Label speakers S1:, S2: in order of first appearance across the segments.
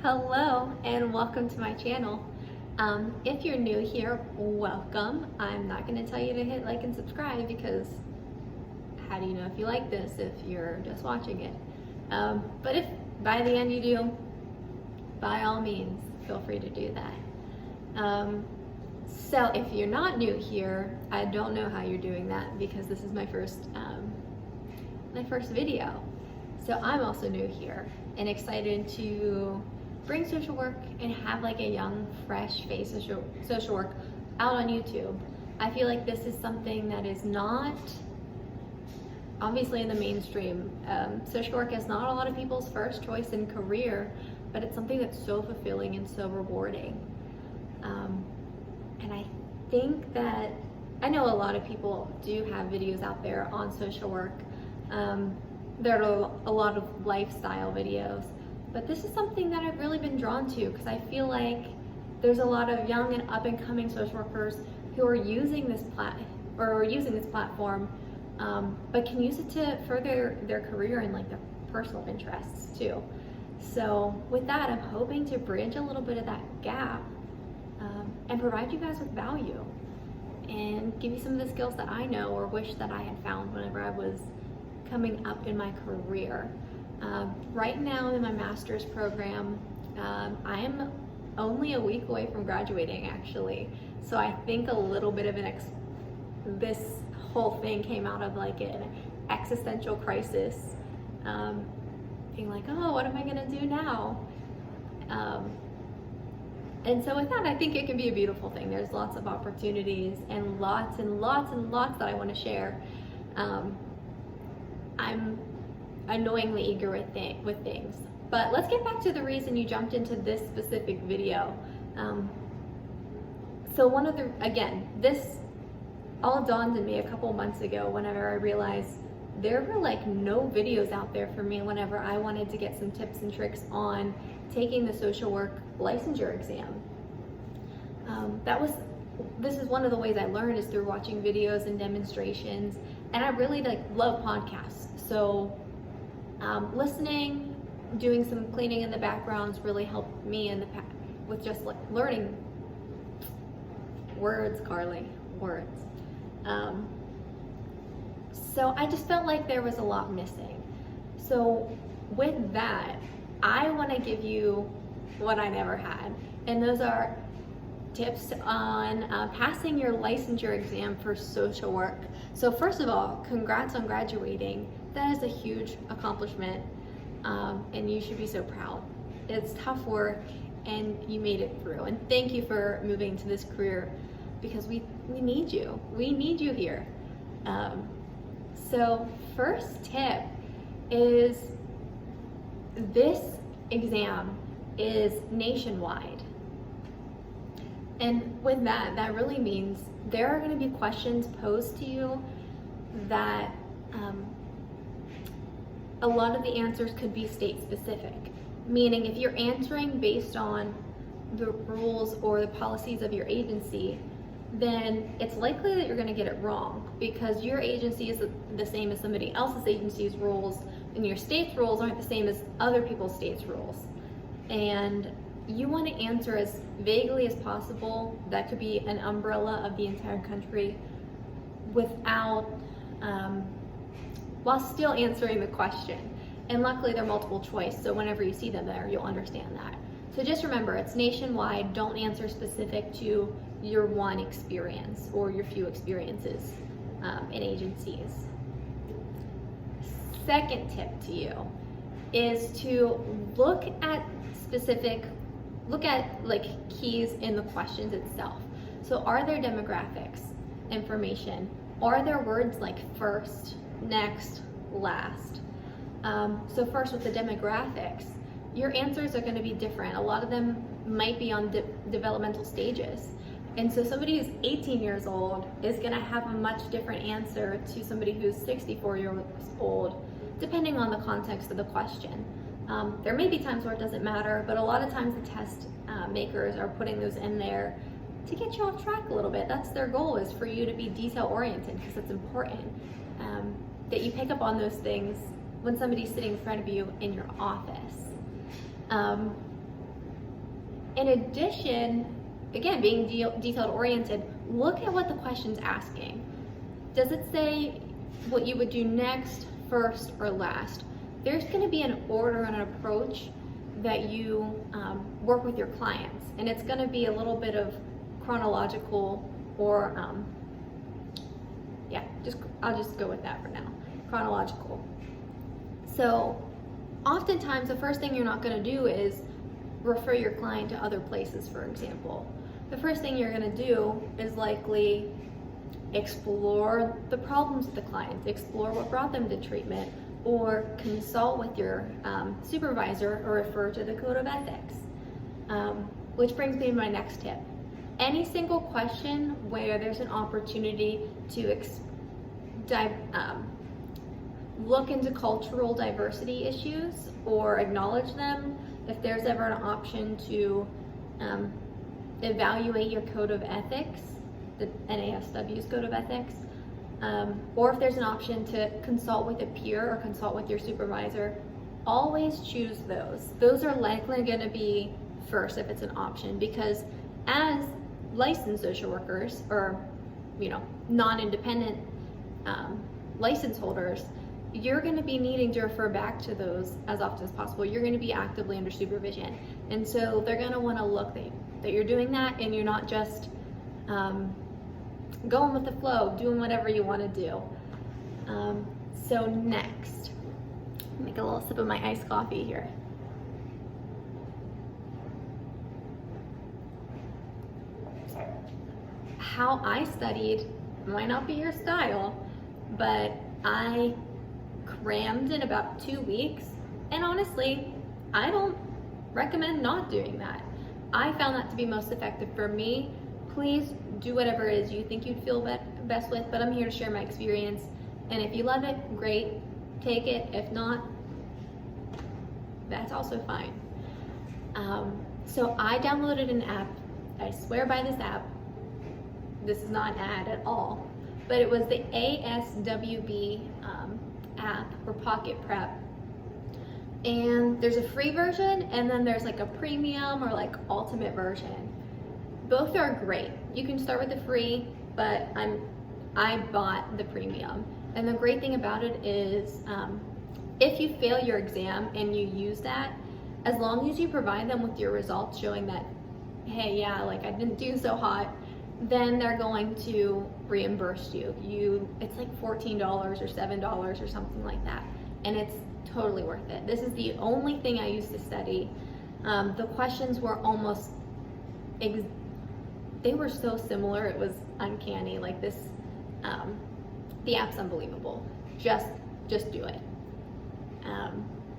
S1: Hello and welcome to my channel. If you're new here, welcome. I'm not going to tell you to hit like and subscribe because how do you know if you like this if you're just watching it? But if by the end you do, by all means, feel free to do that. So if you're not new here, I don't know how you're doing that because this is my first video. So I'm also new here and excited to bring social work and have like a young, fresh face of social work out on YouTube. I feel like this is something that is not obviously in the mainstream. Social work is not a lot of people's first choice in career, but it's something that's so fulfilling and so rewarding. And I think that I know a lot of people do have videos out there on social work. There are a lot of lifestyle videos, but this is something that I've really been drawn to because I feel like there's a lot of young and up and coming social workers who are using this platform, but can use it to further their career and like their personal interests too. So with that, I'm hoping to bridge a little bit of that gap and provide you guys with value and give you some of the skills that I know or wish that I had found whenever I was coming up in my career. Right now I'm in my master's program. I am only a week away from graduating actually. So I think a little bit of this whole thing came out of like an existential crisis. Being like, oh, what am I gonna do now? And so with that, I think it can be a beautiful thing. There's lots of opportunities and lots and lots and lots that I want to share. I'm annoyingly eager with things. But let's get back to the reason you jumped into this specific video. So this all dawned on me a couple months ago whenever I realized there were like no videos out there for me whenever I wanted to get some tips and tricks on taking the social work licensure exam. This is one of the ways I learned is through watching videos and demonstrations, and I really love podcasts. So listening, doing some cleaning in the backgrounds really helped me with just like learning words, Carly, words. So I just felt like there was a lot missing. So with that, I want to give you what I never had, and those are tips on passing your licensure exam for social work. So first of all, congrats on graduating. That is a huge accomplishment, and you should be so proud. It's tough work, and you made it through. And thank you for moving to this career because we need you. We need you here. So first tip is this exam is nationwide. And with that really means there are going to be questions posed to you that a lot of the answers could be state specific. Meaning if you're answering based on the rules or the policies of your agency, then it's likely that you're going to get it wrong because your agency is the same as somebody else's agency's rules, and your state's rules aren't the same as other people's state's rules. And you want to answer as vaguely as possible. That could be an umbrella of the entire country without, while still answering the question. And luckily they're multiple choice, so whenever you see them there, you'll understand that. So just remember, it's nationwide. Don't answer specific to your one experience or your few experiences in agencies. Second tip to you is to look at like keys in the questions itself. So are there demographics information? Are there words like first, next, last? So first with the demographics, your answers are going to be different. A lot of them might be on developmental stages. And so somebody who's 18 years old is going to have a much different answer to somebody who's 64 years old, depending on the context of the question. There may be times where it doesn't matter, but a lot of times the test makers are putting those in there to get you off track a little bit. That's their goal, is for you to be detail oriented, because it's important that you pick up on those things when somebody's sitting in front of you in your office. In addition, again, being detailed oriented, look at what the question's asking. Does it say what you would do next, first, or last? There's going to be an order and an approach that you work with your clients, and it's going to be a little bit of chronological, or I'll just go with that for now, chronological. So oftentimes the first thing you're not going to do is refer your client to other places, for example. The first thing you're going to do is likely explore the problems of the client, explore what brought them to treatment, or consult with your supervisor, or refer to the code of ethics. Which brings me to my next tip. Any single question where there's an opportunity to look into cultural diversity issues or acknowledge them, if there's ever an option to evaluate your code of ethics, the NASW's code of ethics, or if there's an option to consult with a peer or consult with your supervisor, always choose those. Those are likely going to be first if it's an option, because as licensed social workers, or non-independent license holders, you're going to be needing to refer back to those as often as possible. You're going to be actively under supervision, and so they're going to want to look that you're doing that, and you're not just going with the flow, doing whatever you want to do. So next, make a little sip of my iced coffee here. How I studied might not be your style, but I crammed in about 2 weeks, and honestly, I don't recommend not doing that. I found that to be most effective for me. Please do whatever it is you think you'd feel best with, but I'm here to share my experience, and if you love it, great, take it. If not, that's also fine. So I downloaded an app. I swear by this app. This is not an ad at all, but it was the ASWB app for Pocket Prep. And there's a free version, and then there's like a premium or like ultimate version. Both are great. You can start with the free, but I bought the premium. And the great thing about it is if you fail your exam and you use that, as long as you provide them with your results showing that, hey, yeah, like I didn't do so hot, then they're going to reimburse you. It's like $14 or $7 or something like that, and it's totally worth it. This is the only thing I used to study. The questions were almost, they were so similar, it was uncanny. Like this, the app's unbelievable. Just do it.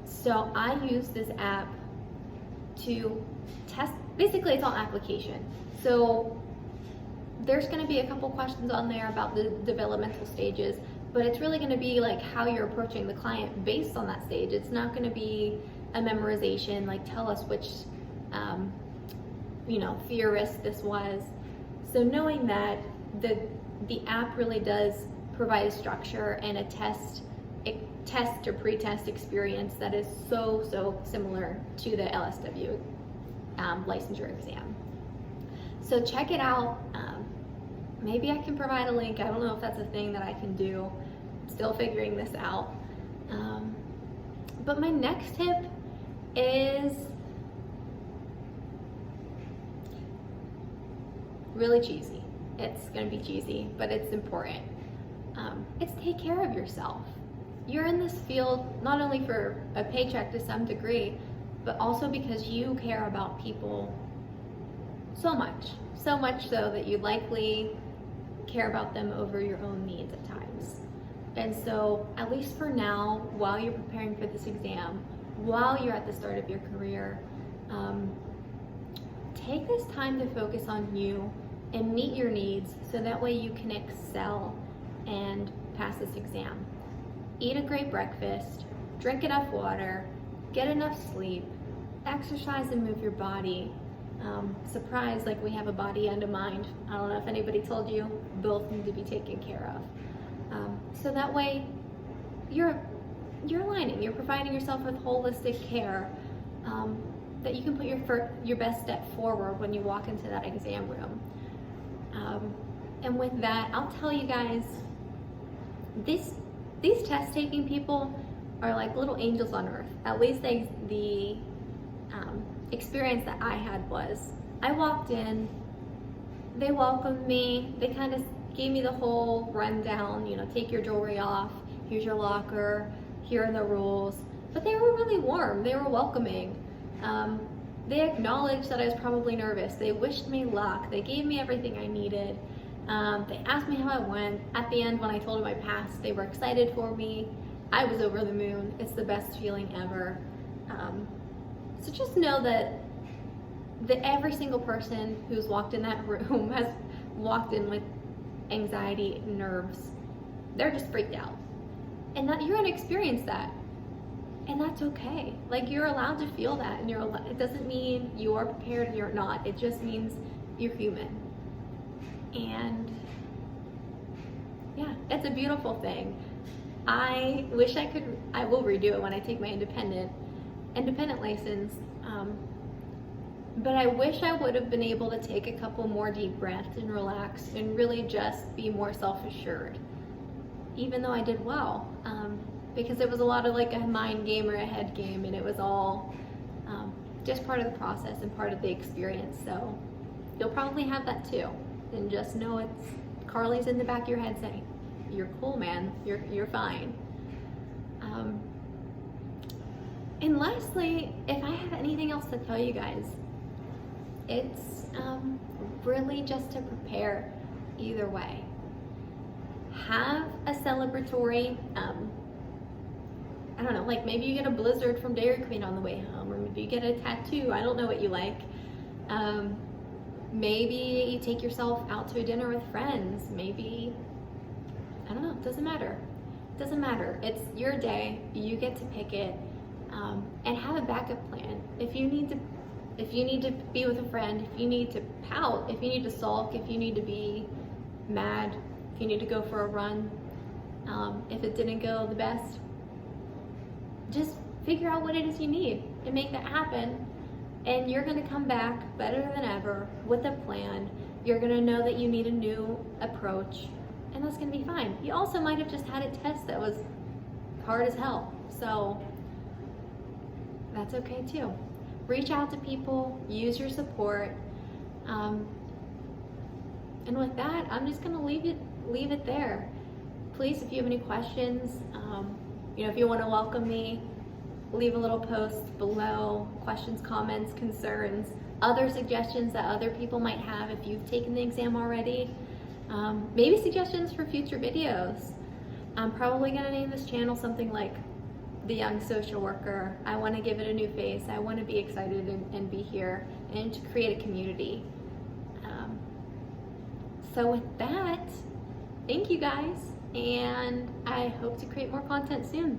S1: So I use this app to test, basically it's all application. So there's going to be a couple questions on there about the developmental stages, but it's really going to be like how you're approaching the client based on that stage. It's not going to be a memorization, like tell us which theorist this was. So knowing that the app really does provide a structure and a test or pre-test experience that is so similar to the LSW licensure exam. So check it out. Maybe I can provide a link. I don't know if that's a thing that I can do. I'm still figuring this out. But my next tip is really cheesy. It's going to be cheesy, but it's important. It's take care of yourself. You're in this field not only for a paycheck to some degree, but also because you care about people so much so that you likely care about them over your own needs at times. And so, at least for now, while you're preparing for this exam, while you're at the start of your career, take this time to focus on you and meet your needs so that way you can excel and pass this exam. Eat a great breakfast, drink enough water, get enough sleep, exercise and move your body. Surprise, like we have a body and a mind. I don't know if anybody told you, both need to be taken care of. So that way you're aligning, you're providing yourself with holistic care. that you can put your best step forward when you walk into that exam room. And with that, I'll tell you guys, these test taking people are like little angels on earth. At least the experience that I had was, I walked in, they welcomed me, they kind of gave me the whole rundown, you know, take your jewelry off, here's your locker, here are the rules. But they were really warm, they were welcoming. They acknowledged that I was probably nervous. They wished me luck. They gave me everything I needed. They asked me how it went. At the end, when I told them I passed, they were excited for me. I was over the moon. It's the best feeling ever. So just know that every single person who's walked in that room has walked in with anxiety, nerves. They're just freaked out. And that you're going to experience that. And that's okay. Like, you're allowed to feel that, and it doesn't mean you're prepared and you're not. It just means you're human. And yeah, it's a beautiful thing. I wish I will redo it when I take my independent license. But I wish I would have been able to take a couple more deep breaths and relax and really just be more self-assured, even though I did well. Because it was a lot of like a mind game or a head game, and it was all just part of the process and part of the experience. So you'll probably have that too. And just know it's Carley's in the back of your head saying, "You're cool, man. You're fine." And lastly, if I have anything else to tell you guys, it's really just to prepare either way. Have a celebratory, I don't know, like maybe you get a blizzard from Dairy Queen on the way home, or maybe you get a tattoo. I don't know what you like. Maybe you take yourself out to a dinner with friends. Maybe, I don't know, it doesn't matter. It doesn't matter. It's your day. You get to pick it. And have a backup plan. If you need to be with a friend, if you need to pout, if you need to sulk, if you need to be mad, if you need to go for a run, if it didn't go the best, just figure out what it is you need and make that happen. And you're going to come back better than ever with a plan. You're going to know that you need a new approach, and that's going to be fine. You also might have just had a test that was hard as hell, so that's okay too. Reach out to people, use your support, and with that, I'm just going to leave it there. Please, if you have any questions, if you want to welcome me, leave a little post below, questions, comments, concerns, other suggestions that other people might have if you've taken the exam already, maybe suggestions for future videos. I'm probably going to name this channel something like The Young Social Worker. I want to give it a new face. I want to be excited and be here and to create a community. So with that, thank you guys, and I hope to create more content soon.